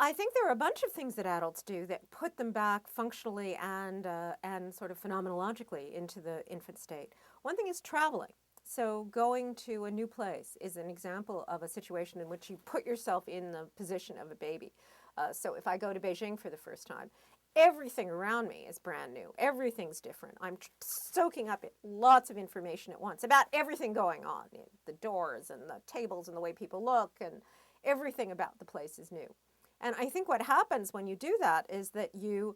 I think there are a bunch of things that adults do that put them back functionally and sort of phenomenologically into the infant state. One thing is traveling. So going to a new place is an example of a situation in which you put yourself in the position of a baby. So if I go to Beijing for the first time, everything around me is brand new. Everything's different. I'm soaking up lots of information at once about everything going on, the doors and the tables and the way people look, and everything about the place is new. And I think what happens when you do that is that you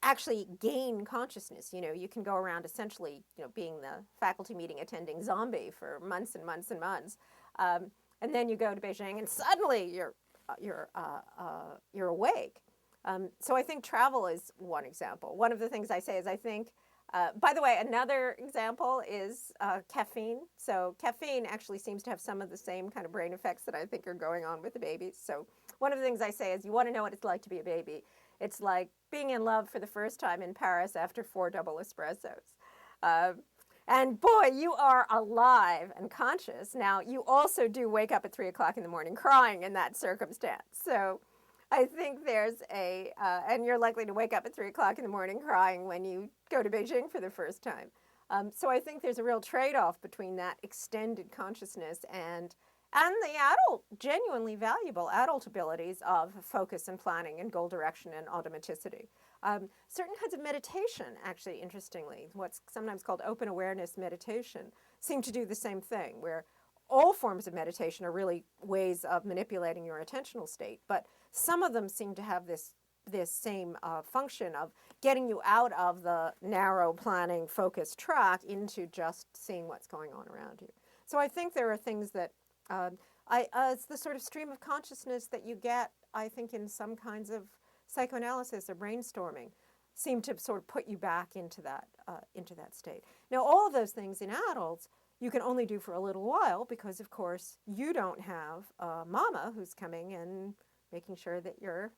actually gain consciousness. You can go around essentially, being the faculty meeting attending zombie for months and months and months, and then you go to Beijing and suddenly you're awake. So I think travel is one example. One of the things I say is I think. By the way, another example is caffeine. So caffeine actually seems to have some of the same kind of brain effects that I think are going on with the babies. So one of the things I say is you want to know what it's like to be a baby. It's like being in love for the first time in Paris after 4 double espressos. And boy, you are alive and conscious. Now, you also do wake up at 3 o'clock in the morning crying in that circumstance. So I think there's and you're likely to wake up at 3 o'clock in the morning crying when you go to Beijing for the first time. So I think there's a real trade-off between that extended consciousness and the adult, genuinely valuable adult abilities of focus and planning and goal direction and automaticity. Certain kinds of meditation, actually, interestingly, what's sometimes called open awareness meditation, seem to do the same thing, where all forms of meditation are really ways of manipulating your attentional state, but some of them seem to have this same function of getting you out of the narrow planning focused track into just seeing what's going on around you. So I think there are things that it's the sort of stream of consciousness that you get, I think, in some kinds of psychoanalysis or brainstorming, seem to sort of put you back into that state. Now, all of those things in adults you can only do for a little while because, of course, you don't have a mama who's coming and making sure that you're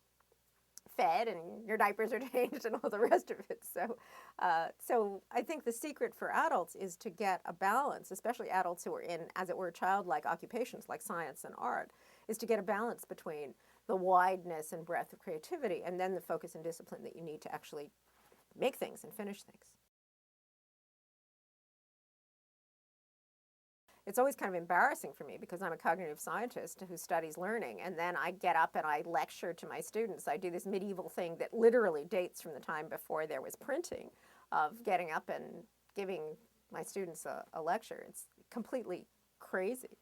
fed and your diapers are changed and all the rest of it. So I think the secret for adults is to get a balance, especially adults who are in, as it were, childlike occupations like science and art, is to get a balance between the wideness and breadth of creativity and then the focus and discipline that you need to actually make things and finish things. It's always kind of embarrassing for me because I'm a cognitive scientist who studies learning, and then I get up and I lecture to my students. I do this medieval thing that literally dates from the time before there was printing, of getting up and giving my students a lecture. It's completely crazy.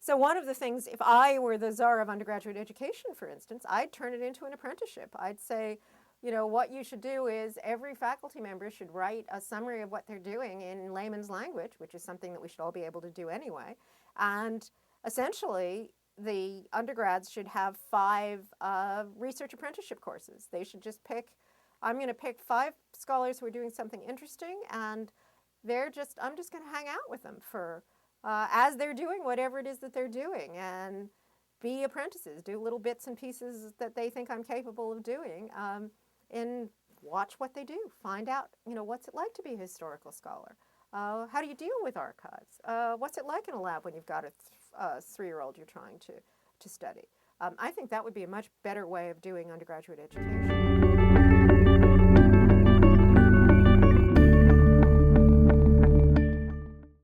So one of the things, if I were the czar of undergraduate education, for instance, I'd turn it into an apprenticeship. I'd say, what you should do is every faculty member should write a summary of what they're doing in layman's language, which is something that we should all be able to do anyway. And essentially, the undergrads should have 5 research apprenticeship courses. They should just I'm going to pick 5 scholars who are doing something interesting, and I'm just going to hang out with them for, as they're doing whatever it is that they're doing, and be apprentices, do little bits and pieces that they think I'm capable of doing. And watch what they do. Find out, what's it like to be a historical scholar? How do you deal with archives? What's it like in a lab when you've got a 3-year-old you're trying to study? I think that would be a much better way of doing undergraduate education.